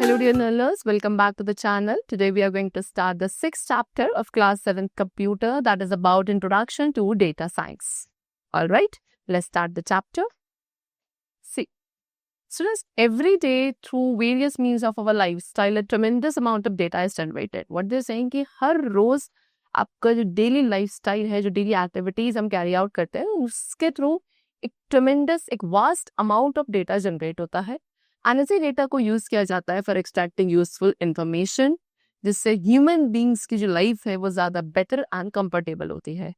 Hello dear learners, welcome back to the channel. Today we are going to start the 6th chapter of class 7th computer, that is about introduction to data science. Alright, let's start the chapter. See, students, every day through various means of our lifestyle, a tremendous amount of data is generated. What they're saying कि हर रोज आपका जो daily lifestyle है, जो daily activities हम carry out करते हैं, उसके through एक ट्रेमेंडस, एक vast amount of data generate होता है. एंड इसी डेटा को यूज किया जाता है फॉर एक्सट्रैक्टिंग यूजफुल इंफॉर्मेशन, जिससे ह्यूमन बींग्स की जो लाइफ है वो ज्यादा बेटर एंड कंफर्टेबल होती है.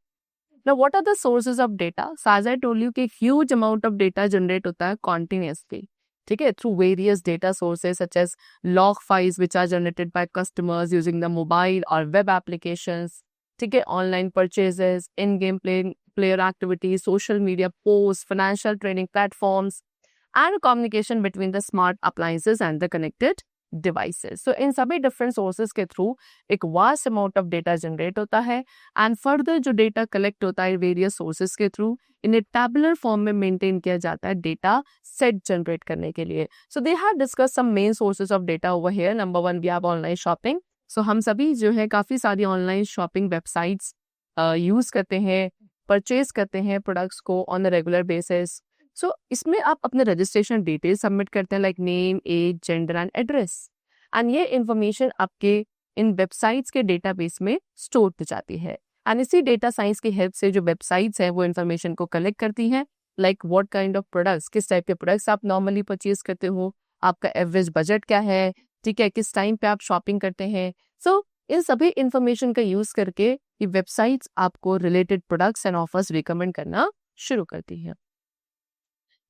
Now, what are the sources of data? So, as I told you कि huge amount of data generate होता है continuously, ठीक है, through various data sources such as log files which are generated by customers using the mobile or web applications, ठीक है, online purchases, in-game player activities, social media posts, financial trading platforms, and communication between the smart appliances and the connected devices. So इन सभी different sources के through एक vast amount of data generate होता है and further जो data collect होता है various sources के through इन्हें tabular form में maintain किया जाता है data set generate करने के लिए. So they have discussed some main sources of data over here. Number one, we have online shopping. So हम सभी जो है काफ़ी सारी online shopping websites use करते हैं, purchase करते हैं products को on a regular basis. सो इसमें आप अपने रजिस्ट्रेशन डिटेल सबमिट करते हैं like name, age, gender and address, and ये इंफॉर्मेशन आपके इन वेबसाइट्स के डेटाबेस में स्टोर हो जाती है. एंड इसी डेटा साइंस की हेल्प से जो वेबसाइट्स हैं वो इन्फॉर्मेशन को कलेक्ट करती हैं like what kind of products, किस टाइप के प्रोडक्ट्स आप नॉर्मली परचेज करते हो, आपका एवरेज बजट क्या है, ठीक है, किस टाइम पे आप शॉपिंग करते हैं. सो इन सभी इंफॉर्मेशन का यूज करके ये वेबसाइट्स आपको related products and offers recommend करना शुरू करती है.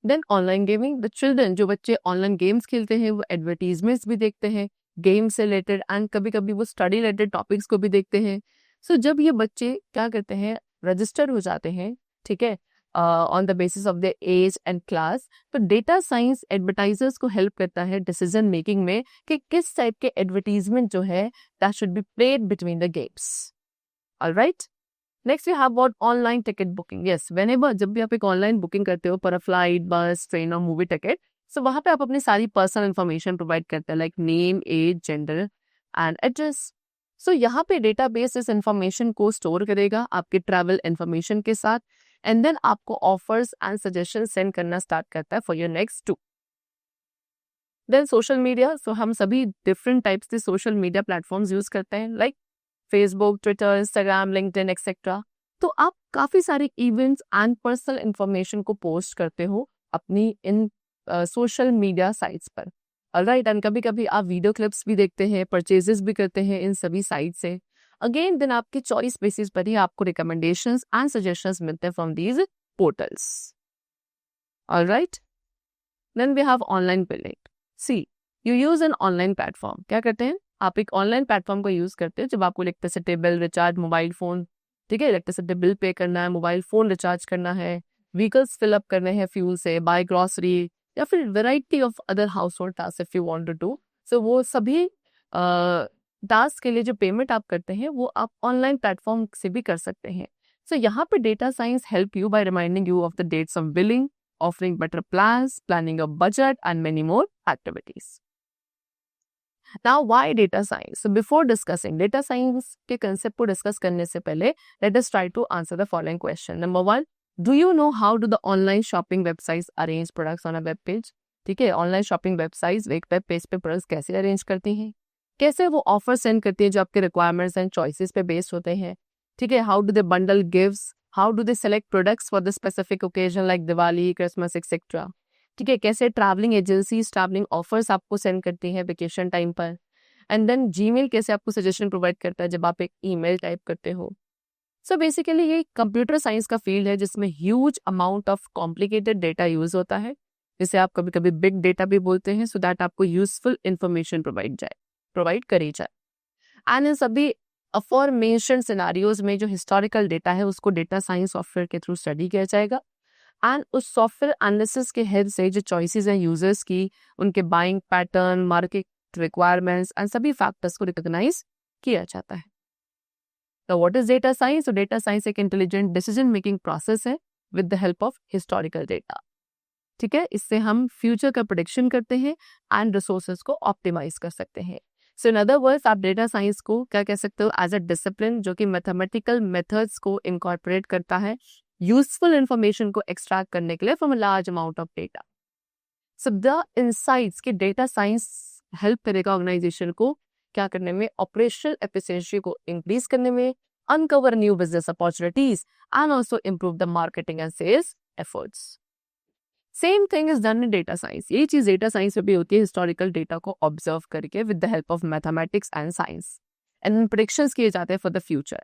Then online gaming, the children, जो बच्चे ऑनलाइन गेम्स खेलते हैं वो एडवर्टीजमेंट्स भी देखते हैं गेम से रिलेटेड एंड कभी कभी वो स्टडी रिलेटेड टॉपिक्स को भी देखते हैं. सो जब ये बच्चे क्या करते हैं, रजिस्टर हो जाते हैं, ठीक है, on the basis of the age and class, तो डेटा साइंस एडवर्टाइजर्स को हेल्प करता है डिसीजन मेकिंग में कि किस टाइप के एडवर्टीजमेंट जो है that should be played between the games. Alright, next we have about online ticket booking. Yes, whenever, जब भी आप एक ऑनलाइन बुकिंग करते हो for a flight, bus, train और मूवी टिकट, सो वहाँ पे आप अपनी सारी पर्सनल इन्फॉर्मेशन प्रोवाइड करते हैं like name, age, gender and address. So यहाँ पे डेटाबेस इस इन्फॉर्मेशन को स्टोर करेगा आपके ट्रैवल इन्फॉर्मेशन के साथ एंड देन आपको ऑफर्स एंड सजेशन सेंड करना स्टार्ट करता है for your next two. Then social media, so हम सभी डिफरेंट टाइप्स के सोशल मीडिया प्लेटफॉर्म्स यूज करते हैं like Facebook, Twitter, Instagram, LinkedIn etcetera. तो आप काफ़ी सारे इवेंट्स एंड पर्सनल इंफॉर्मेशन को पोस्ट करते हो अपनी इन सोशल मीडिया साइट्स पर. ऑलराइट, एंड कभी कभी आप वीडियो क्लिप्स भी देखते हैं, परचेजेस भी करते हैं इन सभी साइट से. अगेन देन आपके चॉइस बेसिस पर ही आपको रिकमेंडेशंस एंड सजेशंस मिलते हैं from these portals. Alright, then we have online billing. See, you use an online platform. क्या करते हैं, आप एक ऑनलाइन प्लेटफॉर्म को यूज करते हैं जब आपको electricity bill, recharge, mobile phone, ठीक है, इलेक्ट्रिसिटी बिल पे करना है, मोबाइल फोन रिचार्ज करना है, व्हीकल्स फिलअप करने हैं फ्यूल से, बाय ग्रॉसरी या फिर variety of other household task if you want to do. So वो सभी टास्क के लिए जो पेमेंट आप करते हैं वो आप ऑनलाइन प्लेटफॉर्म से भी कर सकते हैं. सो यहाँ पे data science help you by reminding you of the dates of billing, offering better plans, planning a budget and many more activities. Now, why data science? So, before discussing data science के concept को discuss करने से पहले, let us try to answer the following question. Number one, do you know how do the online shopping websites arrange products on a web page? ठीक है, online shopping websites एक web page पे products कैसे arrange करती हैं, कैसे वो offer send करती है जो आपके रिक्वायरमेंट्स एंड चॉइसेस पे बेस्ड होते हैं, ठीक है, how do they bundle gifts, how do they select products for the specific occasion like Diwali, Christmas etcetera, ठीक है, कैसे ट्रैवलिंग एजेंसीज ट्रैवलिंग ऑफर्स आपको सेंड करती हैं वेकेशन टाइम पर, एंड देन जीमेल कैसे आपको सजेशन प्रोवाइड करता है जब आप एक ईमेल टाइप करते हो. सो बेसिकली ये कंप्यूटर साइंस का फील्ड है जिसमें huge amount of complicated data use होता है, जिसे आप कभी कभी बिग डेटा भी बोलते हैं, सो दैट आपको यूजफुल इंफॉर्मेशन प्रोवाइड करी जाए. एंड इन सभी अफॉरमेंशन सिनारियोज में जो हिस्टोरिकल डेटा है उसको डेटा साइंस सॉफ्टवेयर के थ्रू स्टडी किया जाएगा एंड उस सॉफ्टवेयर एनालिसिस के हेल्प से जो चॉइसेस हैं यूजर्स की, उनके buying pattern, market requirements and सभी फैक्टर्स को रिकॉग्नाइज किया जाता है. तो व्हाट इज डेटा साइंस? तो डेटा साइंस एक इंटेलिजेंट डिसीजन मेकिंग प्रोसेस है with the help of historical data. ठीक है, इससे हम फ्यूचर का प्रेडिक्शन करते हैं एंड रिसोर्सेज को ऑप्टिमाइज कर सकते हैं। सो इन अदर वर्ड्स, आप डेटा साइंस को क्या कह सकते हो, एज अ डिसिप्लिन जो कि मैथमेटिकल मेथड्स को इनकॉर्पोरेट करता है यूजफुल इंफॉर्मेशन को एक्सट्रैक्ट करने के लिए from a large amount of data. So the insights की डेटा साइंस हेल्प करेगा ऑर्गेनाइजेशन को क्या करने में, ऑपरेशनल एफिशिएंसी को इंक्रीज करने में, uncover new business opportunities and also improve the marketing and sales efforts. Same thing is done in data science. ये चीज डेटा साइंस में भी होती है, हिस्टोरिकल डेटा को ऑब्जर्व करके with the help of mathematics and science and predictions किए जाते हैं फॉर द फ्यूचर।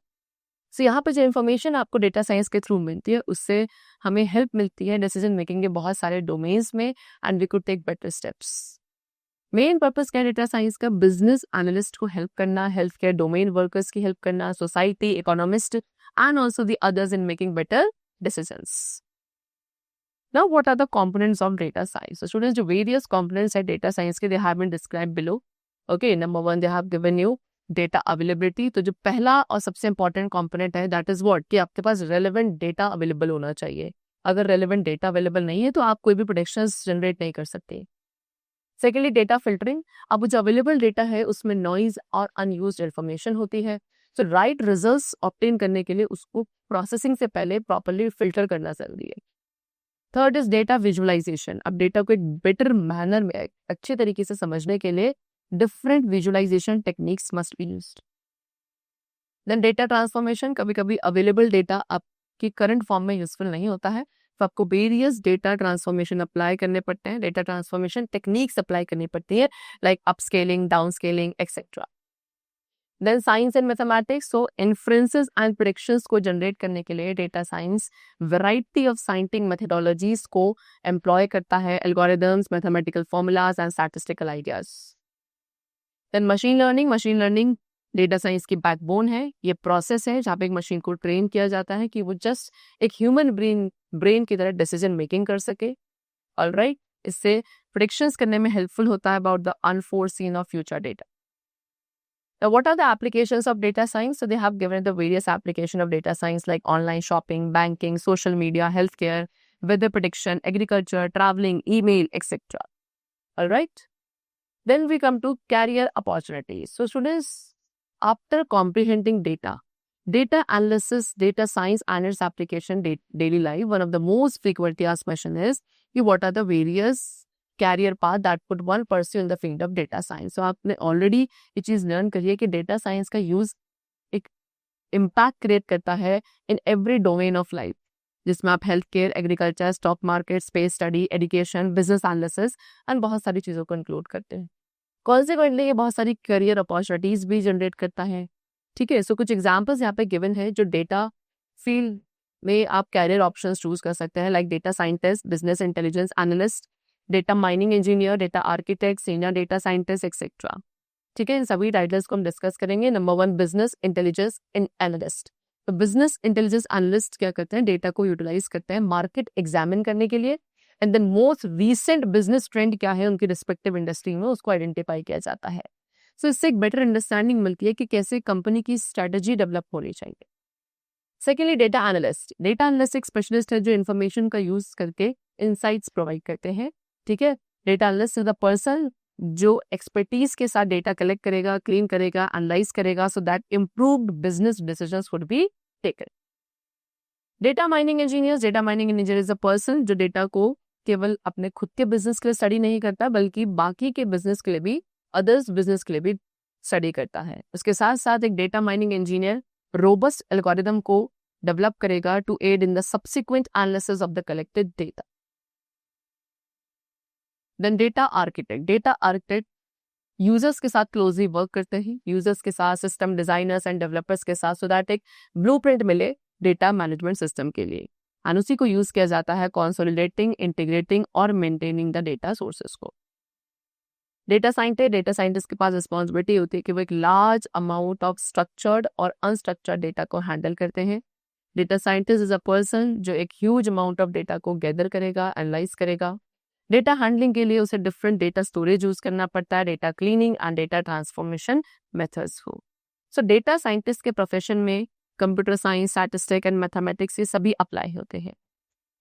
सो यहाँ पे जो इन्फॉर्मेशन आपको डेटा साइंस के थ्रू मिलती है उससे हमें हेल्प मिलती है डिसीजन मेकिंग के बहुत सारे डोमेन्स में and we could take better steps. Main purpose क्या है डेटा साइंस का, बिजनेस एनालिस्ट को हेल्प करना, हेल्थ केयर डोमेन वर्कर्स की हेल्प करना, society, economist and also the others in making better decisions. Now, what are the components of data science? So, students, the various components है data science के they have been described below. Okay, number one, they have given you data availability. तो जो पहला और सबसे important component है that is what, कि आपके पास relevant data available होना चाहिए। अगर relevant data available नहीं है तो आप कोई भी predictions generate नहीं कर सकते। Secondly, data filtering. अब जो available data है उसमें noise और unused information होती है। So, right results obtain करने के लिए उसको processing से पहले properly filter करना जरूरी है। Third is data visualization. अब डेटा को एक बेटर मैनर में अच्छे तरीके से समझने के लिए different visualization techniques must be used. Then data transformation, कभी कभी अवेलेबल डेटा आपकी करंट फॉर्म में यूजफुल नहीं होता है तो आपको वेरियस डेटा ट्रांसफॉर्मेशन अप्लाई करने पड़ते हैं, डेटा ट्रांसफॉर्मेशन टेक्निक्स अप्लाई करनी पड़ती है like upscaling, downscaling etcetera. Then science and mathematics, so inferences and predictions को जनरेट करने के लिए data science variety of scientific methodologies को एम्प्लॉय करता है, algorithms, mathematical formulas and statistical ideas. Then machine learning data science की backbone है। ये प्रोसेस है जहाँ पे एक मशीन को ट्रेन किया जाता है कि वो जस्ट एक ह्यूमन ब्रेन की तरह डिसीजन मेकिंग कर सके। ऑलराइट, इससे प्रेडिक्शंस करने में हेल्पफुल होता है about the unforeseen of future data. Now, what are the applications of data science? So, they have given the various applications of data science like online shopping, banking, social media, healthcare, weather prediction, agriculture, traveling, email, etc. All right. Then we come to career opportunities. So, students, after comprehending data analysis, data science and its application daily life, one of the most frequently asked question is, what are the various career path that could one pursue in the field of data science. तो आपने already ये चीज learn करी है कि data science का use एक impact create करता है in every domain of life, जिसमें आप health care, agriculture, stock market, space study, education, business analysis and बहुत सारी चीजों को इंक्लूड करते हैं। कॉन्सिक्वेंटली ये बहुत सारी करियर अपॉर्चुनिटीज भी जनरेट करता है। ठीक है, सो कुछ एग्जाम्पल्स यहाँ पे गिवन है जो डेटा फील्ड में आप कैरियर ऑप्शन चूज कर सकते हैं, like data scientist, business intelligence analyst, data mining engineer, data architect, senior data scientist etcetera. ठीक है, इन सभी टाइटल्स को हम डिस्कस करेंगे। Number one, business intelligence analyst. तो बिजनेस इंटेलिजेंस एनालिस्ट क्या करते हैं, डेटा को यूटिलाइज करते हैं मार्केट एग्जामिन करने के लिए and then most recent business trend क्या है उनकी रिस्पेक्टिव इंडस्ट्री में उसको आइडेंटिफाई किया जाता है। सो इससे एक बेटर अंडरस्टैंडिंग मिलती है कि कैसे कंपनी की स्ट्रेटजी डेवलप होनी चाहिए। सेकेंडली, डेटा एनालिस्ट एक स्पेशलिस्ट है जो इन्फॉर्मेशन का यूज करके इनसाइट्स प्रोवाइड करते हैं। ठीक है, data analyst is the person जो एक्सपर्टीज के साथ डेटा कलेक्ट करेगा, क्लीन करेगा, एनालाइज करेगा so that improved business decisions would be taken. Data mining engineer is a person जो डेटा को केवल अपने खुद के बिजनेस के लिए स्टडी नहीं करता बल्कि बाकी के बिजनेस के लिए भी, अदर्स बिजनेस के लिए भी स्टडी करता है। उसके साथ साथ एक data mining engineer robust algorithm को डेवलप करेगा to aid in the subsequent analysis of the collected data. Then data architect users के साथ क्लोजली वर्क करते हैं, यूजर्स के साथ, सिस्टम डिजाइनर्स एंड डेवलपर्स के साथ, सो दैट एक ब्लूप्रिंट मिले डेटा मैनेजमेंट सिस्टम के लिए एंड उसी को यूज किया जाता है कंसोलिडेटिंग, इंटीग्रेटिंग और मेंटेनिंग द डेटा सोर्सेस को। डेटा साइंटिस्ट के पास रिस्पॉन्सिबिलिटी होती है कि वो एक लार्ज अमाउंट ऑफ स्ट्रक्चर्ड और अनस्ट्रक्चर्ड डेटा को हैंडल करते हैं। Data scientist is a person जो एक ह्यूज अमाउंट ऑफ डेटा को गैदर करेगा, एनालाइज करेगा। डेटा हैंडलिंग के लिए उसे डिफरेंट डेटा स्टोरेज यूज करना पड़ता है, data cleaning and data transformation methods को। सो डेटा साइंटिस्ट के प्रोफेशन में computer science, statistics and mathematics ये सभी अप्लाई होते हैं।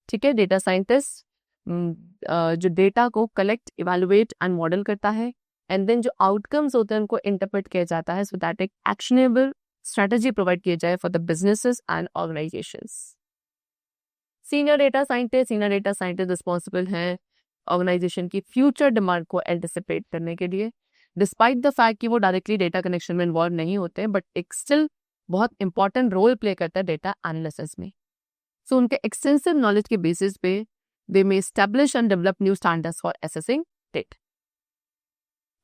ठीक है, डेटा साइंटिस्ट जो डेटा को कलेक्ट, इवेलुएट एंड मॉडल करता है, एंड देन जो आउटकम्स होते हैं उनको इंटरप्रेट किया जाता है सो दैट एक एक्शनेबल स्ट्रेटजी प्रोवाइड किया जाए for the businesses and organisations. Senior data scientist responsible हैं ऑर्गेनाइजेशन की फ्यूचर डिमांड को एंटिसिपेट करने के लिए, डिस्पाइट द फैक्ट कि वो डायरेक्टली डेटा कनेक्शन में इन्वॉल्व नहीं होते हैं, बट एक स्टिल बहुत इंपॉर्टेंट रोल प्ले करता है डेटा एनालिसिस में। सो उनके एक्सटेंसिव नॉलेज के बेसिस पे they may establish and develop new standards for assessing data.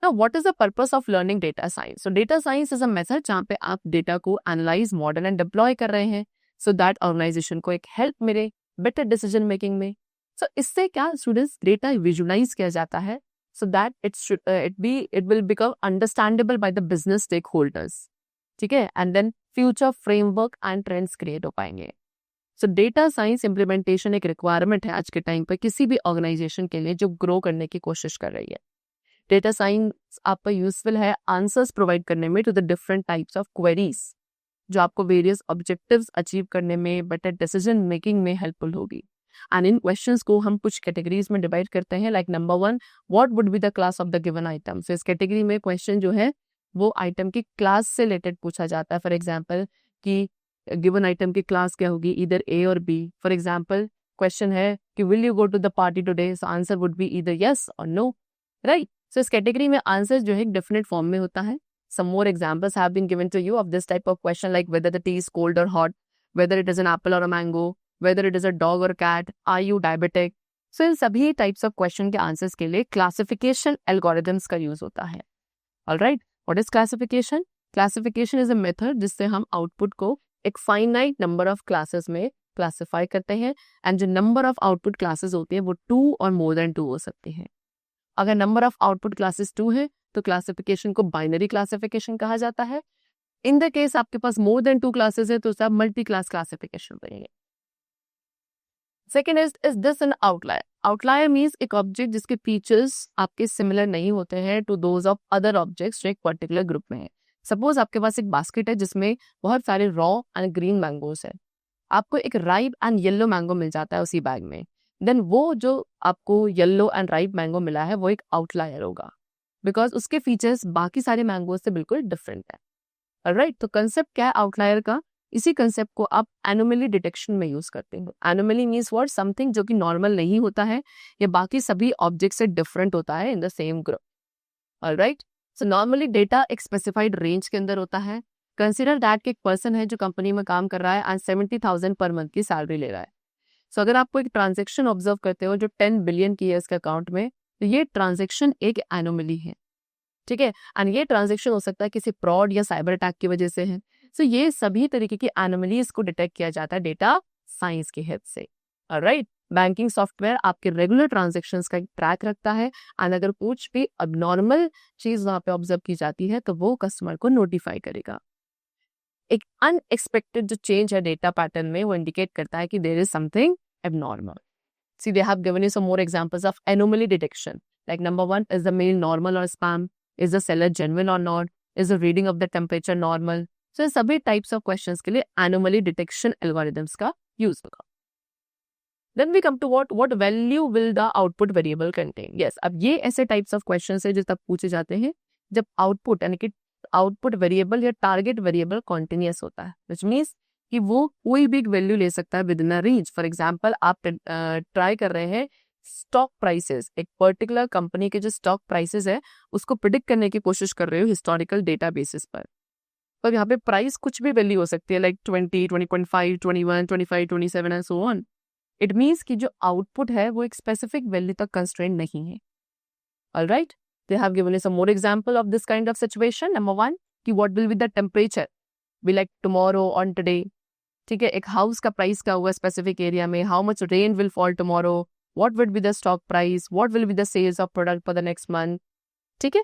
Now, what is the purpose of learning data science? So, data science is a method जहाँ पे आप data को analyse, model and deploy कर रहे हैं so that organisation को एक help मिले बेटर डिसीजन मेकिंग में। सो इससे क्या स्टूडेंट्स डेटा विजुअलाइज किया जाता है so that it will become understandable by the business stakeholders, ठीक है, and then future framework and trends create हो पाएंगे। सो डेटा साइंस इम्प्लीमेंटेशन एक रिक्वायरमेंट है आज के टाइम पर किसी भी ऑर्गेनाइजेशन के लिए जो ग्रो करने की कोशिश कर रही है। डेटा साइंस आपका यूजफुल है आंसर्स प्रोवाइड करने में to the different types of queries, जो आपको वेरियस ऑब्जेक्टिव्स अचीव करने में, बेटर डिसीजन मेकिंग में हेल्पफुल होगी। एंड इन क्वेश्चंस को हम कुछ कैटेगरीज में डिवाइड करते हैं, like number 1, what would be the class of the given item. So इस कैटेगरी में क्वेश्चन जो है वो आइटम की क्लास से रिलेटेड पूछा जाता है। फॉर एग्जाम्पल कि गिवन आइटम की क्लास क्या होगी, इधर ए और बी। फॉर एग्जाम्पल क्वेश्चन है कि will you go to the party today, so answer would be either yes और नो, राइट। सो इस कैटेगरी में आंसर जो है एक डेफिनेट फॉर्म में होता है। Some more examples have been given to you of this type of question, like whether the tea is cold or hot, whether it is an apple or a mango, whether it is a dog or cat, are you diabetic? So इन सभी types of question के answers के लिए classification algorithms का use होता है। Alright, what is classification? Classification is a method जिससे हम output को एक finite number of classes में classify करते हैं, and जो number of output classes होती है वो 2 और more than 2 हो सकती हैं। अगर नंबर ऑफ आउटपुट क्लासेस 2 है तो क्लासिफिकेशन को बाइनरी क्लासिफिकेशन कहा जाता है। इन द केस आपके पास मोर देन 2 क्लासेस है तो सब मल्टी क्लास क्लासिफिकेशन बनेंगे। Second is this an outlier. Outlier means एक ऑब्जेक्ट जिसके फीचर्स आपके सिमिलर नहीं होते हैं to those of other objects जो एक पर्टिकुलर ग्रुप में है। सपोज आपके पास एक बास्केट है जिसमें बहुत सारे रॉ एंड ग्रीन मैंगोज है, आपको एक राइप एंड येलो मैंगो मिल जाता है उसी बैग में, देन वो जो आपको येलो एंड राइप मैंगो मिला है वो एक आउटलायर होगा, बिकॉज उसके फीचर्स बाकी सारे मैंगो से बिल्कुल डिफरेंट है। राइट, तो कंसेप्ट क्या है आउटलायर का? इसी कंसेप्ट को आप एनोमली डिटेक्शन में यूज करते हैं। एनोमली मीन्स व्हाट, समथिंग जो कि नॉर्मल नहीं होता है या बाकी सभी ऑब्जेक्ट से डिफरेंट होता है in the same group. Alright, so normally data एक स्पेसिफाइड रेंज के अंदर होता है। कंसिडर दैट कि एक पर्सन है जो कंपनी में काम कर रहा है एंड 70,000 पर मंथ की सैलरी ले रहा है। सो अगर आपको एक ट्रांजेक्शन ऑब्जर्व करते हो जो 10 बिलियन की है इसके अकाउंट में, तो ये ट्रांजेक्शन एक एनोमली है, ठीक है, एंड ये ट्रांजेक्शन हो सकता है किसी फ्रॉड या साइबर अटैक की वजह से है। सो ये सभी तरीके की एनोमलीज को डिटेक्ट किया जाता है डेटा साइंस की हेल्प से। ऑलराइट, बैंकिंग सॉफ्टवेयर आपके रेगुलर ट्रांजेक्शन्स का ट्रैक रखता है एंड अगर कुछ भी अबनॉर्मल चीज वहां पे ऑब्जर्व की जाती है तो वो कस्टमर को नोटिफाई करेगा। एक अनएक्सपेक्टेड जो चेंज है डेटा पैटर्न में वो इंडिकेट करता है कि there is something abnormal. See, they have given you some more examples of anomaly detection. Like number 1, is the mail normal or spam? Is the seller genuine or not? Is the reading of the temperature normal? So, सभी types of questions के लिए anomaly detection algorithms का use होगा। Then we come to what value will the output variable contain? Yes, अब ये ऐसे types of questions है जो तब पूछे जाते हैं जब output यानी कि output variable या target variable continuous होता है, which means कि वो कोई भी वैल्यू ले सकता है with in a range. For example आप ट्राई कर रहे हैं स्टॉक प्राइसेस, एक पर्टिकुलर कंपनी के जो स्टॉक प्राइसेस है उसको प्रिडिक्ट करने की कोशिश कर रहे हो हिस्टोरिकल डेटा बेसिस पर यहाँ पे प्राइस कुछ भी वैल्यू हो सकती है, like 20, 20.5, 21, 25, 27 and so on. It means कि जो आउटपुट है वो एक स्पेसिफिक वैल्यू तक कंस्ट्रेंट नहीं है। Alright, they have given some more example of this kind of situation. Number 1 कि what will be the temperature be like tomorrow on today, ठीक है, एक हाउस का प्राइस क्या हुआ स्पेसिफिक एरिया में, how much rain will fall tomorrow, what will be the stock price, what will be the sales of product for the next month, ठीक है।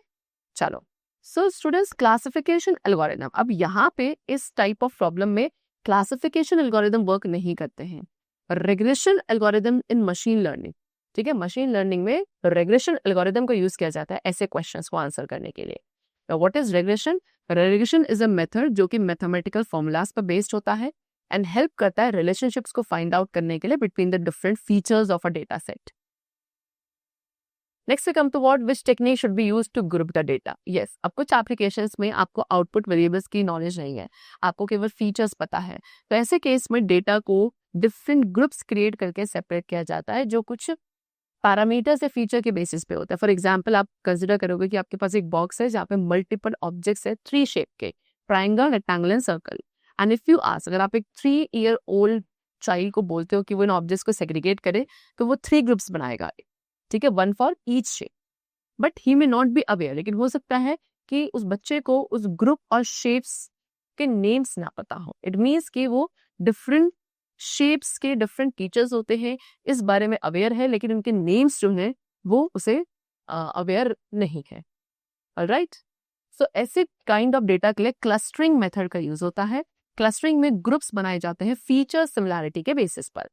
चलो, सो स्टूडेंट्स क्लासिफिकेशन एल्गोरिथम, अब यहाँ पे इस टाइप ऑफ प्रॉब्लम में classification algorithm work नहीं करते हैं, रिग्रेशन एल्गोरिथम इन मशीन लर्निंग, ठीक है, मशीन लर्निंग में रिग्रेशन एल्गोरिथम को यूज किया जाता है ऐसे क्वेश्चंस को आंसर करने के लिए। What is regression? Regression is a method जो कि मैथमेटिकल फॉर्मूलाज पर बेस्ड होता है एंड हेल्प करता है रिलेशनशिप्स को फाइंड आउट करने के लिए between the different features of a data set. Next we come to what which technique should be used to group the data. Yes, अब कुछ एप्लीकेशंस में आपको आउटपुट वेरिएबल्स की नॉलेज नहीं है, आपको केवल फीचर्स पता है, तो ऐसे केस में डेटा को डिफरेंट ग्रुप्स क्रिएट करके सेपरेट किया जाता है जो कुछ पैरामीटर्स या फीचर के बेसिस पे होता है. फॉर एग्जाम्पल आप कंसिडर करोगे कि आपके पास एक बॉक्स है जहाँ पे मल्टीपल ऑब्जेक्ट्स है 3 शेप के, triangle, rectangle and circle. And if you ask, अगर आप एक 3 ईयर ओल्ड चाइल्ड को बोलते हो कि वो इन ऑब्जेक्ट्स को सेग्रीगेट करे, तो वो 3 ग्रुप्स बनाएगा, ठीक है, 1 for each shape. But he may not be aware, लेकिन हो सकता है कि उस बच्चे को उस ग्रुप और शेप्स के नेम्स ना पता हो. इट मीन्स कि वो डिफरेंट शेप्स के डिफरेंट टीचर्स होते हैं, इस बारे में अवेयर है, लेकिन उनके नेम्स जो हैं वो उसे अवेयर नहीं है. ऑलराइट, सो ऐसे काइंड ऑफ डेटा के लिए क्लस्टरिंग मेथड का यूज होता है. क्लस्टरिंग में ग्रुप्स बनाए जाते हैं फीचर सिमिलैरिटी के बेसिस पर.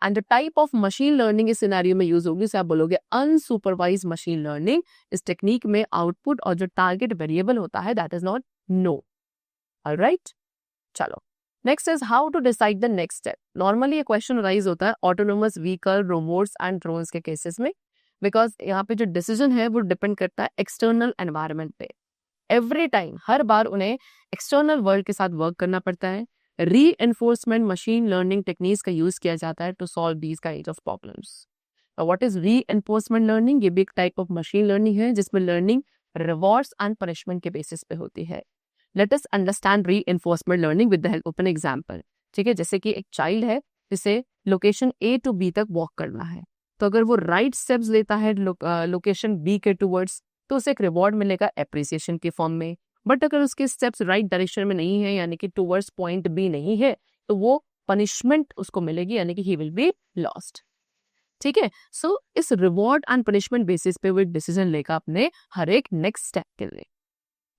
And the type of machine learning इस सिनेरियो में यूज होगी, आप बोलोगे अनसुपरवाइज मशीन लर्निंग. इस टेक्निक में आउटपुट और जो टारगेट वेरिएबल होता है that is not known. Alright, चलो next is how to decide the next step. Normally ये क्वेश्चन राइज होता है autonomous vehicle, robots and drones के केसेस में, बिकॉज यहाँ पे जो डिसीजन है वो डिपेंड करता है एक्सटर्नल एनवायरनमेंट पे. एवरी टाइम, हर बार उन्हें एक्सटर्नल वर्ल्ड के साथ वर्क करना पड़ता है. रीइंफोर्समेंट मशीन लर्निंग टेक्निक्स का यूज किया जाता है to solve these kind of problems. What is reinforcement learning? ये भी एक टाइप ऑफ मशीन लर्निंग है जिसमें लर्निंग रिवॉर्ड्स एंड पनिशमेंट के बेसिस पे होती है. Let us understand reinforcement learning with the help of an example. ठीक है, जैसे कि एक चाइल्ड है जिसे लोकेशन A टू B तक वॉक करना है, तो अगर वो राइट स्टेप्स लेता है लोकेशन B के टूवर्ड्स, तो उसे एक रिवॉर्ड मिलेगा एप्रिसिएशन के फॉर्म में. बट अगर उसके स्टेप्स राइट डायरेक्शन में नहीं है, यानी कि टूवर्ड्स पॉइंट B नहीं है, तो वो पनिशमेंट उसको मिलेगी, यानी कि ही विल बी लॉस्ट. ठीक है, सो इस रिवॉर्ड एंड पनिशमेंट बेसिस पे वो एक डिसीजन लेगा अपने हर एक नेक्स्ट स्टेप के लिए.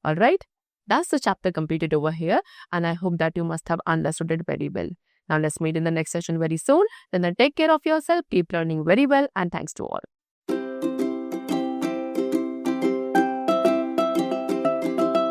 Alright, that's the chapter completed over here, and I hope that you must have understood it very well. Now let's meet in the next session very soon. Then take care of yourself, keep learning very well, and thanks to all.